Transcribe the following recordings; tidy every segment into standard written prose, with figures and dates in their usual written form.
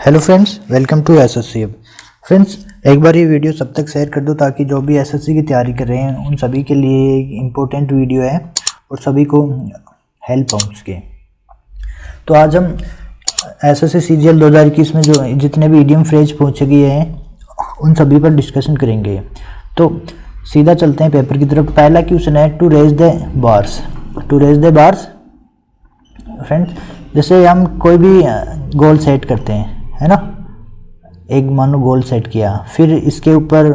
Hello friends, welcome to SSC. Friends, एक बार ये वीडियो सब तक शेयर कर दो ताकि जो भी एसएससी की तैयारी कर रहे हैं उन सभी के लिए एक इम्पोर्टेंट वीडियो है और सभी को हेल्प पहुँच सके। तो आज हम एसएससी सीजीएल 2021 में जो जितने भी इडियम फ्रेज पहुँचे गए हैं उन सभी पर डिस्कशन करेंगे। तो सीधा चलते हैं पेपर की तरफ। पहला क्वेश्चन है to raise the bars. To raise the bars friends, जैसे हम कोई भी गोल सेट करते हैं, है ना, एक मानो गोल सेट किया, फिर इसके ऊपर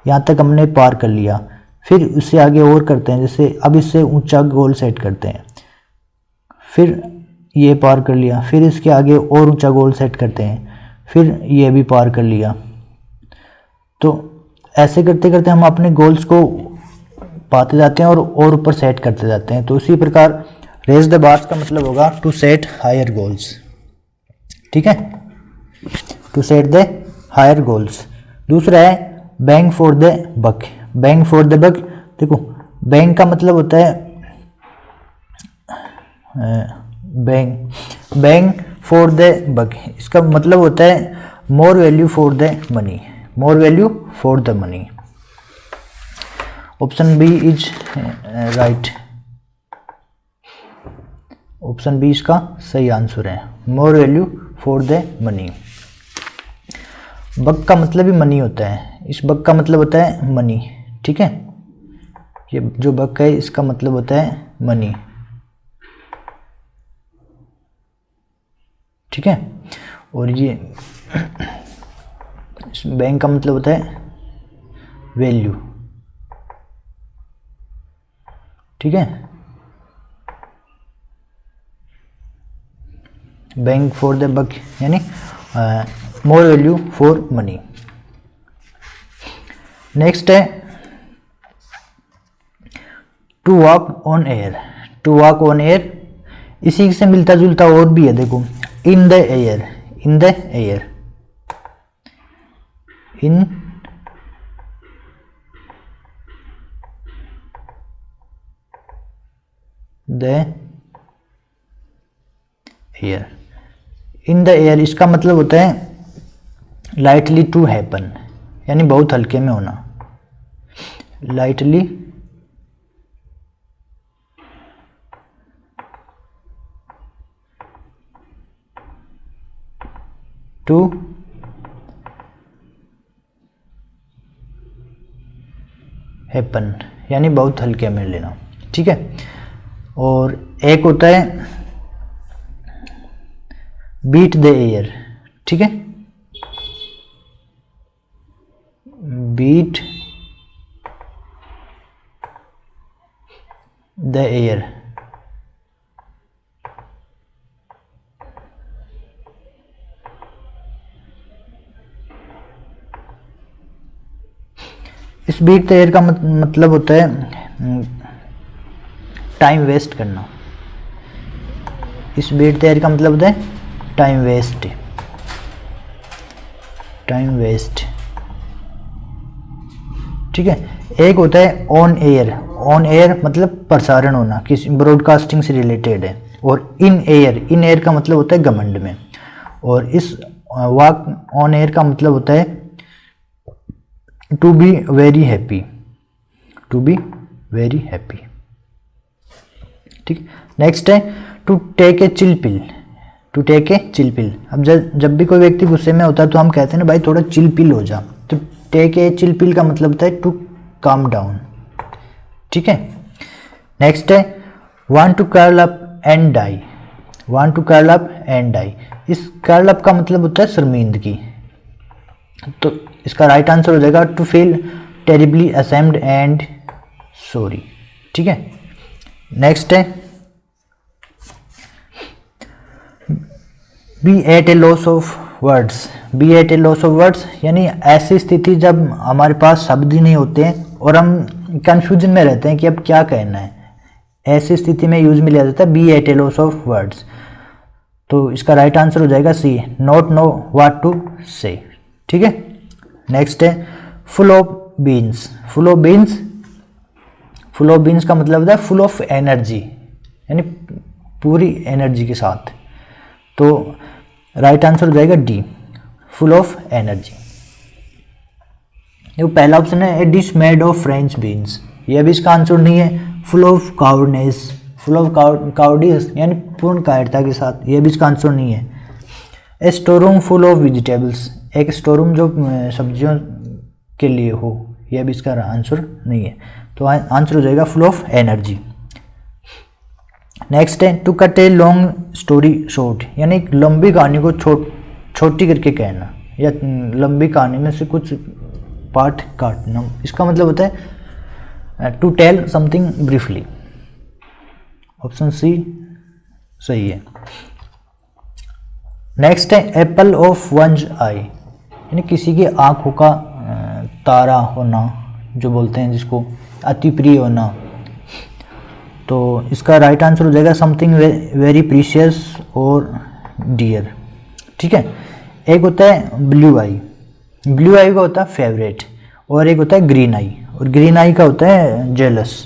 यहाँ तक हमने पार कर लिया, फिर उससे आगे और करते हैं, जैसे अब इससे ऊंचा गोल सेट करते हैं, फिर ये पार कर लिया, फिर इसके आगे और ऊंचा गोल सेट करते हैं, फिर ये भी पार कर लिया। तो ऐसे करते करते हम अपने गोल्स को पाते जाते हैं और ऊपर सेट करते जाते हैं। तो उसी प्रकार रेज द बार्स का मतलब होगा टू सेट हायर गोल्स। ठीक है, to set the higher goals. दूसरा है bang for the buck. Bang for the buck, देखो बैंग का मतलब होता है बैंग फॉर द बक, इसका मतलब होता है more value for the money. More value for the money. Option B is right. Option B इसका सही आंसर है, more value for the money. Buck का मतलब ही मनी होता है, इस बक का मतलब होता है मनी। ठीक है, ये जो बक है इसका मतलब होता है मनी। ठीक है, और ये बैंक का मतलब होता है वैल्यू। ठीक है, बैंक फॉर द बक यानी more value for money. Next है to walk on air. To walk on air इसी से मिलता जुलता और भी है, देखो in the air. In the air, in the air. In the air इसका मतलब होता है लाइटली टू हैपन, यानी बहुत हल्के में होना। लाइटली टू हैपन यानी बहुत हल्के में लेना। ठीक है, और एक होता है बीट द एयर। ठीक है, बीट द एयर इस बीट द एयर का मतलब होता है टाइम वेस्ट करना। इस बीट द एयर का मतलब होता है टाइम वेस्ट। Time waste. ठीक है, एक होता है ऑन एयर। ऑन एयर मतलब प्रसारण होना, किसी ब्रॉडकास्टिंग से रिलेटेड है। और इन एयर, इन एयर का मतलब होता है घमंड में। और इस वॉक ऑन एयर का मतलब होता है to be very happy. To be very happy. ठीक, नेक्स्ट है to take a chill pill. To take a chill pill. अब जब भी कोई व्यक्ति गुस्से में होता है तो हम कहते हैं ना भाई थोड़ा चिल पिल हो जा। तो टेक ए चिल पिल का मतलब होता है टू काम डाउन। ठीक है, नेक्स्ट है want to curl up and die. Want to curl up and die, इस कर्ल अप का मतलब होता है शर्मिंदगी। तो इसका राइट आंसर हो जाएगा to feel terribly ashamed and sorry. ठीक है, नेक्स्ट है be at a loss of words. Be at a loss of words यानी ऐसी स्थिति जब हमारे पास शब्द ही नहीं होते हैं और हम कंफ्यूजन में रहते हैं कि अब क्या कहना है। ऐसी स्थिति में यूज में लिया जाता है be at a loss of words. तो इसका राइट आंसर हो जाएगा C, not know what to say. ठीक है, नेक्स्ट है full of beans. Full of beans, full of beans का मतलब होता है फुल ऑफ एनर्जी, यानी पूरी एनर्जी के साथ। तो राइट आंसर हो जाएगा डी। Full of energy. ये पहला ऑप्शन है a dish made of French beans, ये भी इसका आंसर नहीं है। Full of cowardness, full of cowardice यानी पूर्ण कायरता के साथ, ये भी इसका आंसर नहीं है। A store room full of vegetables, एक स्टोर रूम जो सब्जियों के लिए हो, यह भी इसका आंसर नहीं है। तो आंसर हो जाएगा फुल ऑफ एनर्जी। नेक्स्ट है to cut a long story short, यानी एक लंबी कहानी को छोटी करके कहना, या लंबी कहानी में से कुछ पार्ट काटना, इसका मतलब होता है to tell something briefly. Option C सही है। नेक्स्ट है एप्पल ऑफ वंस आई, यानी किसी की आंखों का तारा होना, जो बोलते हैं जिसको, अति प्रिय होना। तो इसका राइट आंसर हो जाएगा समथिंग वेरी प्रीशियस और डियर। ठीक है। एक होता है ब्लू आई, ब्लू आई का होता है फेवरेट, और एक होता है ग्रीन आई, और ग्रीन आई का होता है जेलस।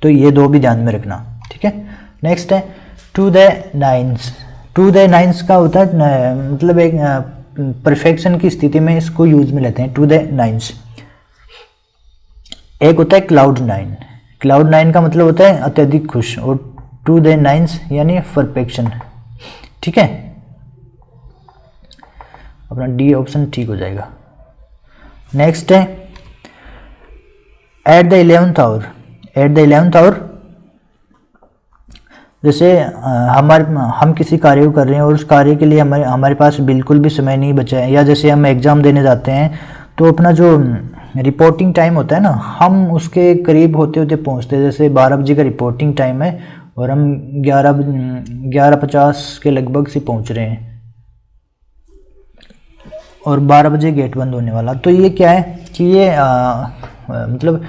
तो ये दो भी ध्यान में रखना। ठीक है। नेक्स्ट है to the nines, to the nines का होता है मतलब एक परफेक्शन की स्थिति में इसको यूज में लेते हैं, टू द नाइन्स। एक होता है क्लाउड नाइन, क्लाउड नाइन का मतलब होता है अत्यधिक खुश, और टू द नाइन्स यानी परफेक्शन। ठीक है, अपना डी ऑप्शन ठीक हो जाएगा। नेक्स्ट है at the 11th hour, at the 11th hour जैसे हम किसी कार्य को कर रहे हैं और उस कार्य के लिए हमारे पास बिल्कुल भी समय नहीं बचा है, या जैसे हम एग्ज़ाम देने जाते हैं तो अपना जो रिपोर्टिंग टाइम होता है ना, हम उसके करीब होते होते पहुंचते हैं। जैसे 12 बजे का रिपोर्टिंग टाइम है और हम 11:50 के लगभग से पहुंच रहे हैं, और 12 बजे गेट बंद होने वाला। तो ये क्या है कि ये मतलब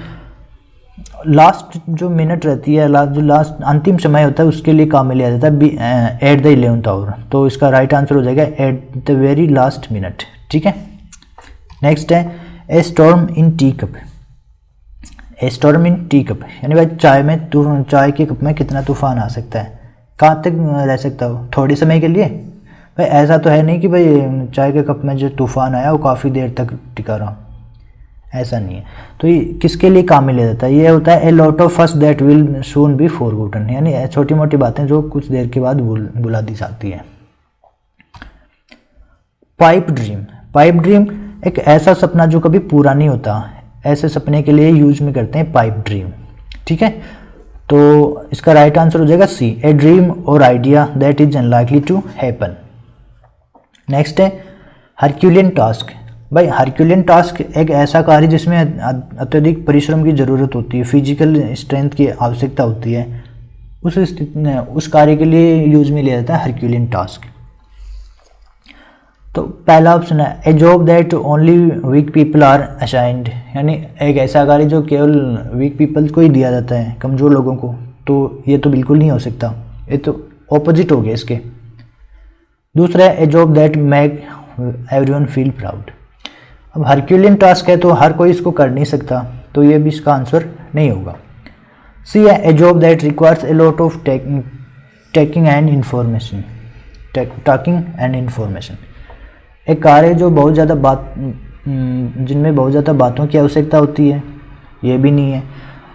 लास्ट जो मिनट रहती है, जो लास्ट अंतिम समय होता है, उसके लिए काम में लिया जाता है एट द 11th आवर। तो इसका राइट आंसर हो जाएगा at the very last minute. ठीक है। नेक्स्ट है ए स्टॉर्म इन टी कप, ए स्टॉर्म इन टी कप यानी भाई चाय के कप में कितना तूफान आ सकता है, कहाँ तक रह सकता हो, थोड़ी समय के लिए। भाई ऐसा तो है नहीं कि भाई चाय के कप में जो तूफान आया वो काफ़ी देर तक टिका रहा, ऐसा नहीं है। तो ये किसके लिए काम में लिया जाता है, ये होता है a lot of first that will soon be forgotten, यानी छोटी मोटी बातें जो कुछ देर के बाद भुला दी जाती है। पाइप ड्रीम, पाइप ड्रीम एक ऐसा सपना जो कभी पूरा नहीं होता, ऐसे सपने के लिए यूज में करते हैं पाइप ड्रीम। ठीक है। तो इसका राइट आंसर हो जाएगा C, a dream or idea that is unlikely to happen. Next है हरक्यूलियन टास्क, भाई हरक्यूलियन टास्क एक ऐसा कार्य जिसमें अत्यधिक परिश्रम की ज़रूरत होती है, फिजिकल स्ट्रेंथ की आवश्यकता होती है, उस स्थिति में उस कार्य के लिए यूज में लिया जाता है हरक्यूलियन टास्क। तो पहला ऑप्शन है a job that only weak people are assigned, यानी एक ऐसा कार्य जो केवल वीक पीपल को ही दिया जाता है, कमज़ोर लोगों को। तो ये तो बिल्कुल नहीं हो सकता, ये तो ऑपोजिट हो गया इसके। दूसरा है a job that make everyone feel proud. अब हरक्यूलियन टास्क है तो हर कोई इसको कर नहीं सकता, तो ये भी इसका आंसर नहीं होगा। सी है a job that requires a lot of talking and information, talking and information एक कार्य जो बहुत ज़्यादा जिनमें बहुत ज़्यादा बातों की आवश्यकता होती है, ये भी नहीं है।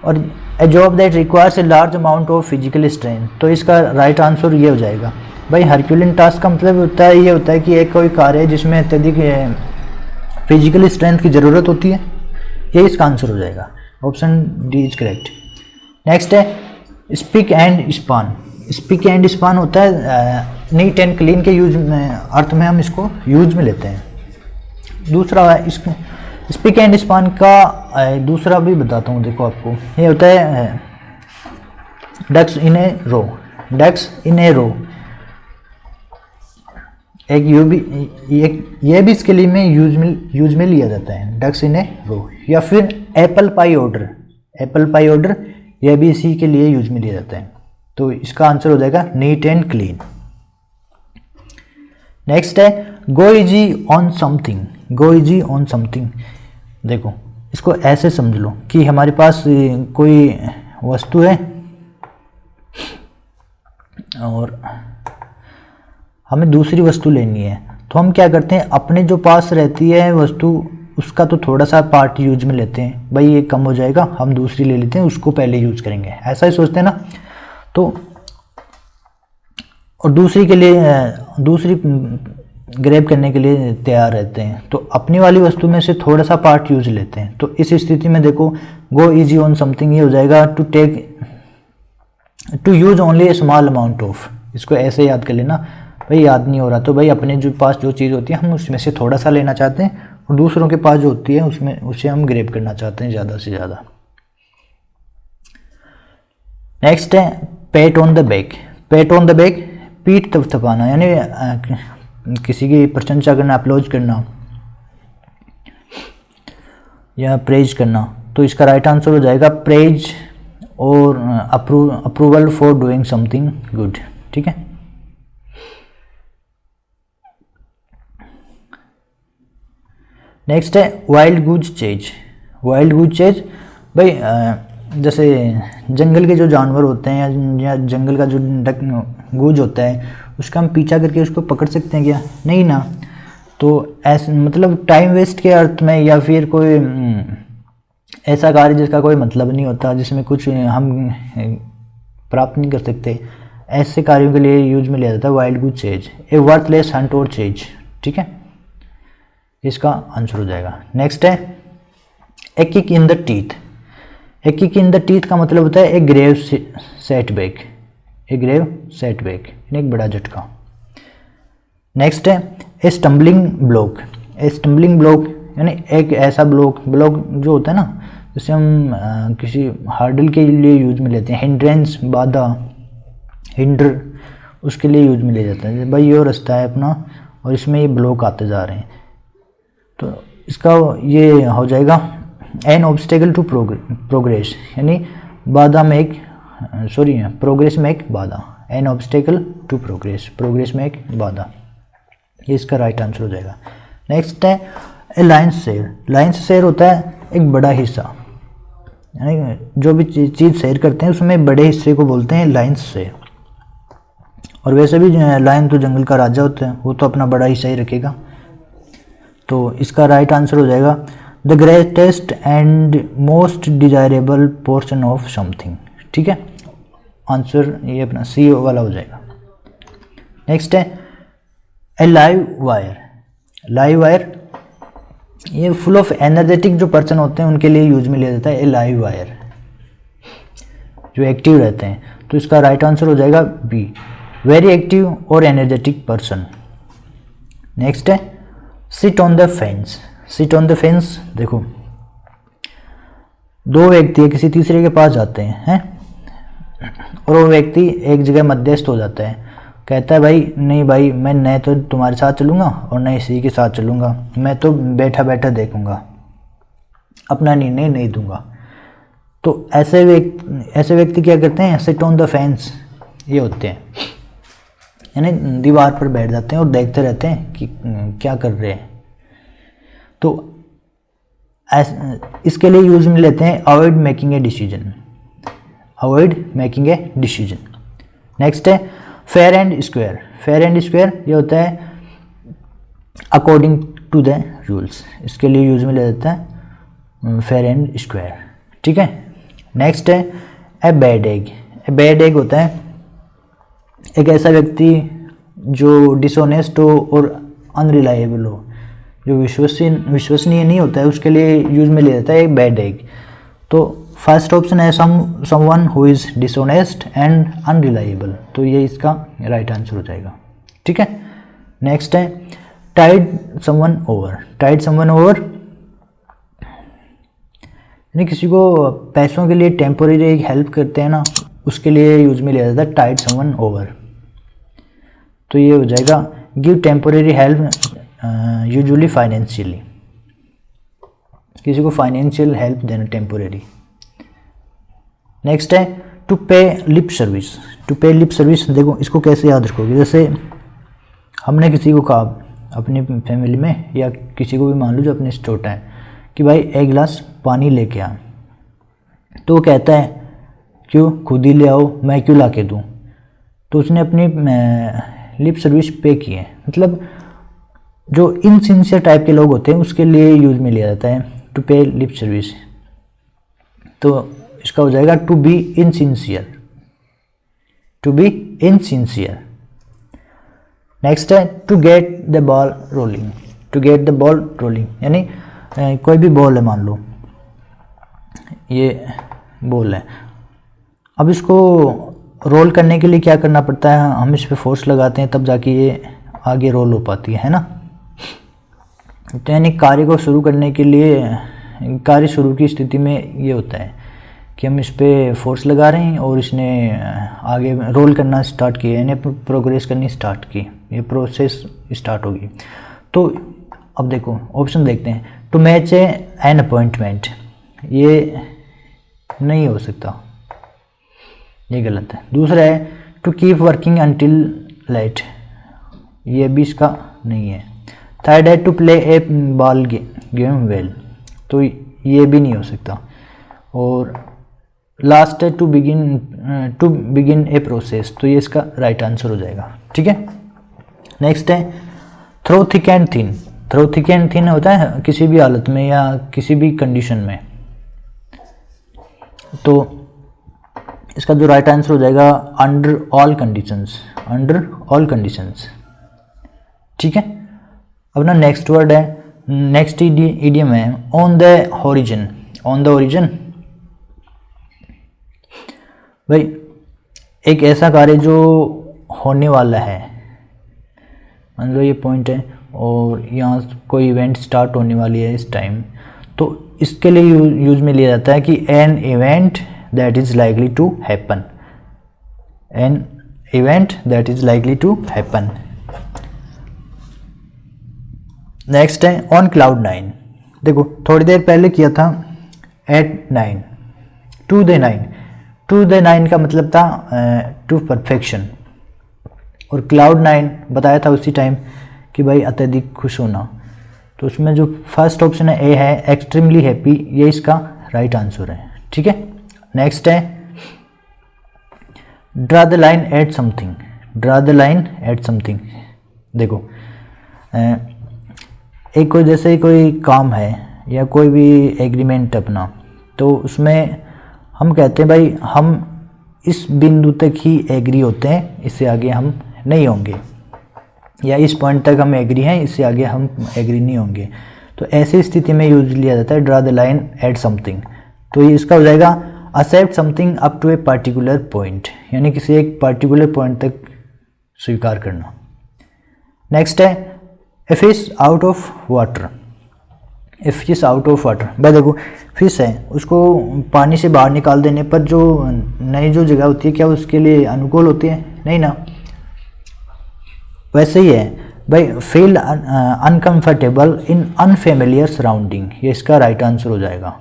और ए job that requires a large amount of physical strength, तो इसका राइट आंसर ये हो जाएगा। भाई हरक्यूलियन टास्क का मतलब ये होता है कि एक कोई कार्य है जिसमें अत्यधिक फिजिकल स्ट्रेंथ की ज़रूरत होती है, ये इसका आंसर हो जाएगा। Option D is correct. Next है spick and span, spick and span होता है नीट एंड क्लीन के यूज में अर्थ में हम इसको यूज में लेते हैं। दूसरा है स्पीक एंड स्पान का दूसरा भी बताता हूँ, देखो आपको ये होता है डक्स इन ए रो, डक्स इन ए रो एक ये भी इसके लिए में यूज में लिया जाता है, डक्स इन ए रो। या फिर apple pie order, apple pie order यह भी इसी के लिए यूज में लिया जाता है। तो इसका आंसर हो जाएगा नीट एंड क्लीन। नेक्स्ट है गो easy on something, go easy on something. देखो इसको ऐसे समझ लो कि हमारे पास कोई वस्तु है और हमें दूसरी वस्तु लेनी है, तो हम क्या करते हैं, अपने जो पास रहती है वस्तु उसका तो थोड़ा सा पार्ट यूज में लेते हैं, भाई ये कम हो जाएगा हम दूसरी ले लेते हैं, उसको पहले यूज करेंगे, ऐसा ही सोचते हैं ना। तो और दूसरी के लिए दूसरी ग्रैब करने के लिए तैयार रहते हैं, तो अपनी वाली वस्तु में से थोड़ा सा पार्ट यूज लेते हैं। तो इस स्थिति में देखो गो इजी ऑन समथिंग ये हो जाएगा to use only a small amount of. इसको ऐसे याद कर लेना, भाई याद नहीं हो रहा तो भाई अपने जो पास जो चीज़ होती है हम उसमें से थोड़ा सा लेना चाहते हैं, और दूसरों के पास जो होती है उसमें उसे हम ग्रैब करना चाहते हैं ज़्यादा से ज़्यादा। नेक्स्ट है PAT on the back. PAT on the back पीठ थपथपाना, यानी किसी की प्रशंसा करना, अपलोज करना या प्रेज करना। तो इसका राइट आंसर हो जाएगा प्रेज और approval for doing something good. ठीक है, नेक्स्ट है wild goose chase. Wild goose chase भाई जैसे जंगल के जो जानवर होते हैं या जंगल का जो गूज होता है उसका हम पीछा करके उसको पकड़ सकते हैं क्या? नहीं ना। तो ऐसे मतलब टाइम वेस्ट के अर्थ में, या फिर कोई ऐसा कार्य जिसका कोई मतलब नहीं होता, जिसमें कुछ हम प्राप्त नहीं कर सकते, ऐसे कार्यों के लिए यूज में लिया जाता है wild goose chase. A worthless hunt और चेज। ठीक है, इसका आंसर हो जाएगा। नेक्स्ट है a kick in the teeth. A kick in the teeth का मतलब होता है a grave setback. A grave setback यानी एक बड़ा झटका। नेक्स्ट है a stumbling block. A stumbling block यानी एक ऐसा ब्लॉक जो होता है ना, जैसे हम किसी हार्डल के लिए यूज में लेते हैं, हिंड्रेंस बाधा, हिंडर, उसके लिए यूज में ले जाते हैं। भाई ये रास्ता है अपना और इसमें ये ब्लॉक आते जा रहे हैं, तो इसका ये हो जाएगा एन ऑब्स्टेकल टू प्रोग्रेस, यानी बाधा में एक प्रोग्रेस में एक बाधा। An obstacle to progress, progress में एक बाधा, ये इसका राइट आंसर हो जाएगा। नेक्स्ट है ए लायंस शेयर। लायंस शेयर होता है एक बड़ा हिस्सा, यानी जो भी चीज़ शेयर करते हैं उसमें बड़े हिस्से को बोलते हैं लायंस शेयर। और वैसे भी लायन तो जंगल का राजा होता है, वो तो अपना बड़ा हिस्सा ही रखेगा। तो इसका राइट आंसर हो जाएगा the greatest and most desirable portion of something. ठीक है, आंसर ये अपना सी वाला हो जाएगा। नेक्स्ट है ए लाइव वायर। लाइव वायर ये फुल ऑफ एनर्जेटिक जो पर्सन होते हैं उनके लिए यूज में लिया जाता है। ए लाइव वायर जो एक्टिव रहते हैं, तो इसका राइट आंसर हो जाएगा बी, वेरी एक्टिव और एनर्जेटिक पर्सन। नेक्स्ट है sit on the fence. Sit on the fence, देखो दो व्यक्ति किसी तीसरे के पास जाते हैं और वो व्यक्ति एक जगह मध्यस्थ हो जाता है, कहता है भाई नहीं भाई मैं न तो तुम्हारे साथ चलूँगा और न इसी के साथ चलूँगा, मैं तो बैठा बैठा देखूँगा, अपना निर्णय नहीं दूंगा। तो ऐसे व्यक्ति क्या करते हैं, सिट ऑन द फेंस ये होते हैं, यानी दीवार पर बैठ जाते हैं और देखते रहते हैं कि क्या कर रहे हैं। तो इसके लिए यूज में लेते हैं avoid making a decision. Avoid making a decision. Next है fair and square. Fair and square ये होता है अकॉर्डिंग टू द रूल्स, इसके लिए यूज में ले जाता है फेयर एंड स्क्वायर। ठीक है, नेक्स्ट है a bad egg. A bad egg होता है एक ऐसा व्यक्ति जो डिसऑनेस्ट हो और अनरिलायबल हो, जो विश्वसनीय नहीं होता है, उसके लिए यूज में ले जाता है एक बैड एग। तो फर्स्ट ऑप्शन है someone who is dishonest and unreliable, तो ये इसका राइट आंसर हो जाएगा। ठीक है, नेक्स्ट है tide someone over. Tide someone over यानी किसी को पैसों के लिए टेम्पोरेरी हेल्प करते हैं ना, उसके लिए यूज में लिया जाता है टाइड समवन ओवर। तो ये हो जाएगा give temporary help usually financially, किसी को फाइनेंशियल हेल्प देना टेम्पोरेरी। नेक्स्ट है टू पे लिप सर्विस। टू पे लिप सर्विस, देखो इसको कैसे याद रखोगे, जैसे हमने किसी को कहा अपनी फैमिली में या किसी को भी मान लो जो अपने से छोटा है कि भाई एक गिलास पानी लेके आ, तो वो कहता है क्यों, खुद ही ले आओ, मैं क्यों ला के दूँ। तो उसने अपनी लिप सर्विस पे की है, मतलब जो इनसिंसियर टाइप के लोग होते हैं उसके लिए यूज में लिया जाता है, टू पे लिप सर्विस। तो इसका हो जाएगा to be insincere, to be insincere. Next है to get the ball rolling, to get the ball rolling यानी कोई भी बॉल है, मान लो ये बॉल है, अब इसको रोल करने के लिए क्या करना पड़ता है, हम इस पे फोर्स लगाते हैं तब जाके ये आगे रोल हो पाती है ना। तो यानी कार्य को शुरू करने के लिए, कार्य शुरू की स्थिति में ये होता है कि हम इस पे फोर्स लगा रहे हैं और इसने आगे रोल करना स्टार्ट किया, यानी प्रोग्रेस करनी स्टार्ट की, ये प्रोसेस स्टार्ट होगी। तो अब देखो ऑप्शन देखते हैं, टू मैच एन अपॉइंटमेंट, ये नहीं हो सकता, ये गलत है। दूसरा है to keep working until late, ये भी इसका नहीं है। थर्ड है to play a ball game well, तो ये भी नहीं हो सकता। और लास्ट है टू बिगिन ए प्रोसेस, तो ये इसका राइट आंसर हो जाएगा। ठीक है, नेक्स्ट है through thick and thin. Through thick and thin होता है किसी भी हालत में या किसी भी कंडीशन में, तो इसका जो राइट आंसर हो जाएगा under all conditions, under all conditions. ठीक है, अब ना नेक्स्ट वर्ड है, नेक्स्ट इडियम है on the horizon. On the origin भाई एक ऐसा कार्य जो होने वाला है, मान लो ये पॉइंट है और यहाँ कोई इवेंट स्टार्ट होने वाली है इस टाइम, तो इसके लिए यूज में लिया जाता है कि an event that is likely to happen, an event that is likely to happen. Next है ऑन क्लाउड 9। देखो थोड़ी देर पहले किया था at 9, to the 9, to the 9 का मतलब था टू परफेक्शन, और क्लाउड 9 बताया था उसी टाइम कि भाई अत्यधिक खुश होना। तो उसमें जो फर्स्ट ऑप्शन है ए है एक्सट्रीमली हैप्पी, ये इसका राइट आंसर है। ठीक है, नेक्स्ट है draw the line at something. Draw the line at something, देखो एक कोई जैसे कोई काम है या कोई भी एग्रीमेंट अपना, तो उसमें हम कहते हैं भाई हम इस बिंदु तक ही एग्री होते हैं, इससे आगे हम नहीं होंगे, या इस पॉइंट तक हम एग्री हैं, इससे आगे हम एग्री नहीं होंगे। तो ऐसी स्थिति में यूज लिया जाता है draw the line at something. तो ये इसका हो जाएगा except something up to a particular point, यानी किसी एक पार्टिकुलर पॉइंट तक स्वीकार करना। नेक्स्ट है a fish out of water. A fish out of water, भाई देखो फिश है उसको पानी से बाहर निकाल देने पर जो नई जो जगह होती है क्या उसके लिए अनुकूल होती है, नहीं ना। वैसे ही है भाई feel uncomfortable in unfamiliar surrounding, ये इसका राइट आंसर हो जाएगा।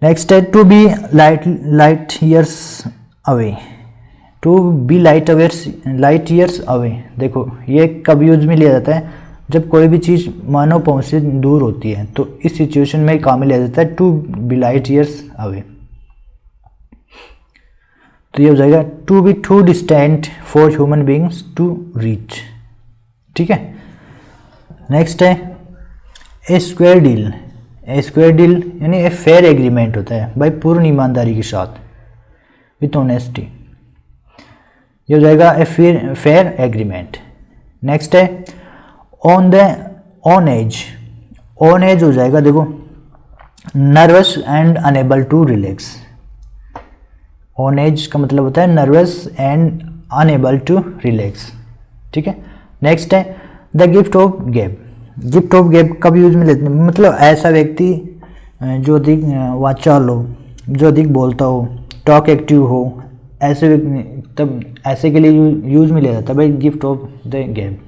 नेक्स्ट है to be light years away. To be light years away, देखो ये कब यूज में लिया जाता है, जब कोई भी चीज़ मानव पहुंच से दूर होती है, तो इस सिचुएशन में काम में लिया जाता है to be light years away. तो ये हो जाएगा to be too distant for human beings to reach. ठीक है, नेक्स्ट है a square deal. A square deal यानी ए फेयर एग्रीमेंट होता है भाई पूर्ण ईमानदारी के साथ, विथ ऑनेस्टी, ये हो जाएगा ए फेयर एग्रीमेंट। नेक्स्ट है on the on edge. On edge हो जाएगा देखो nervous and unable to relax. On edge का मतलब होता है nervous and unable to relax. ठीक है, नेक्स्ट है the gift of gab. Gift of gab कब यूज में लेते हैं, मतलब ऐसा व्यक्ति जो अधिक वाचाल हो, जो अधिक बोलता हो, टॉक एक्टिव हो, ऐसे तब ऐसे के लिए यूज में लिया जाता है भाई गिफ्ट ऑफ द गैप,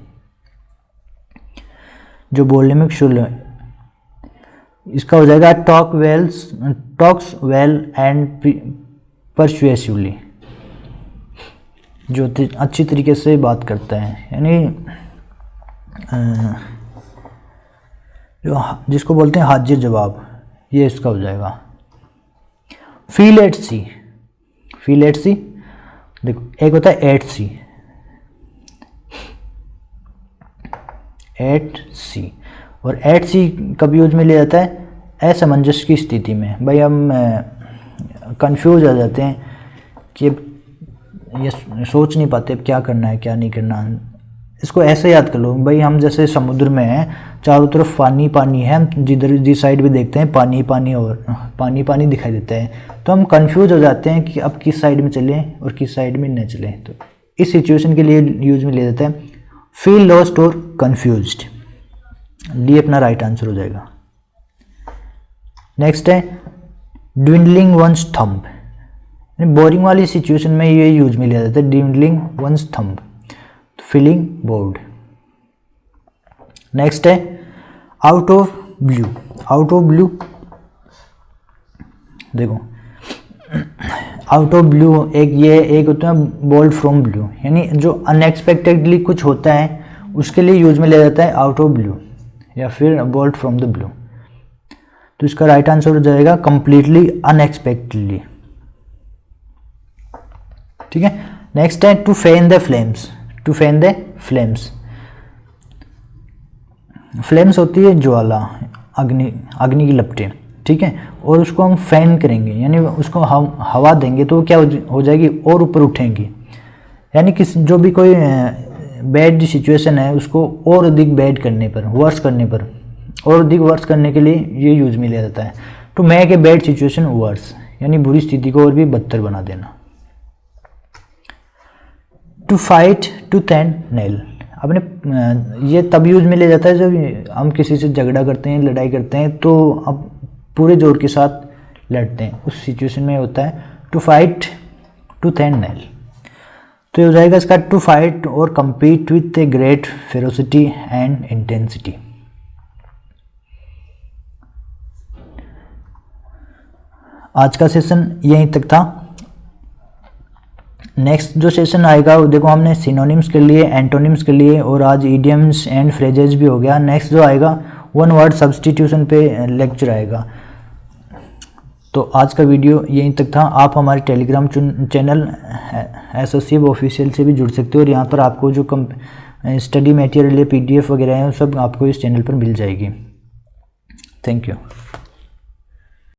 जो बोलने में कुशल है। इसका हो जाएगा टॉक्स वेल एंड परसुएसिवली, जो अच्छी तरीके से बात करता है, यानी जो जिसको बोलते हैं हाजिर जवाब, ये इसका हो जाएगा। Feel at sea. Feel at sea, देखो एक होता है एट सी, एट सी। और एट सी कब यूज में लिया जाता है? असमंजस की स्थिति में। भाई हम कंफ्यूज हो जाते हैं कि ये सोच नहीं पाते क्या करना है क्या नहीं करना। इसको ऐसे याद कर लो भाई, हम जैसे समुद्र में हैं, चारों तरफ पानी पानी है, हम जिधर जिस साइड भी देखते हैं पानी पानी और पानी पानी दिखाई देता है, तो हम कंफ्यूज हो जाते हैं कि अब किस साइड में चलें और किस साइड में न चलें। तो इस सिचुएशन के लिए यूज में लिया जाता है फील लॉस्ट और कंफ्यूज्ड। डी अपना राइट आंसर हो जाएगा। नेक्स्ट है ड्विंडलिंग वंस थंब। बोरिंग वाली सिचुएशन में ये यूज में लिया जाता है twiddling one's thumb, feeling bored. Next है out of blue. Out of blue देखो, आउट ऑफ ब्लू एक होता है बोल्ड फ्रॉम ब्लू, यानी जो अनएक्सपेक्टेडली कुछ होता है उसके लिए यूज में लिया जाता है आउट ऑफ ब्लू या फिर बोल्ड फ्रॉम द ब्लू। तो इसका राइट आंसर हो जाएगा कंप्लीटली अनएक्सपेक्टेडली। ठीक है। नेक्स्ट है to fan the flames. To fan the flames. Flames होती है ज्वाला, अग्नि की लपटें। ठीक है। और उसको हम फैन करेंगे, यानी उसको हम हवा देंगे तो क्या हो जाएगी, और ऊपर उठेंगी। यानी कि जो भी कोई बैड सिचुएशन है उसको और अधिक बैड करने पर, वर्स करने पर, और अधिक वर्स करने के लिए ये यूज में लिया जाता है to make a bad situation worse, यानी बुरी स्थिति को और भी बदतर बना देना। To fight tooth and nail. अपने ये तब यूज में लिया जाता है जब हम किसी से झगड़ा करते हैं, लड़ाई करते हैं, तो अब पूरे जोर के साथ लड़ते हैं, उस सिचुएशन में होता है to fight tooth and nail. तो ये हो जाएगा इसका टू फाइट और compete with a great ferocity and intensity. आज का सेशन यहीं तक था। नेक्स्ट जो सेशन आएगा वो देखो हमने सिनोनिम्स के लिए, एंटोनिम्स के लिए, और आज इडियम्स एंड फ्रेजेस भी हो गया। नेक्स्ट जो आएगा वन वर्ड सब्सटीट्यूशन पे लेक्चर आएगा। तो आज का वीडियो यहीं तक था। आप हमारे टेलीग्राम चैनल एसोसिएट ऑफिशियल से भी जुड़ सकते हो, और यहाँ पर आपको जो स्टडी मटेरियल या PDF वगैरह है वो सब आपको इस चैनल पर मिल जाएगी। Thank you.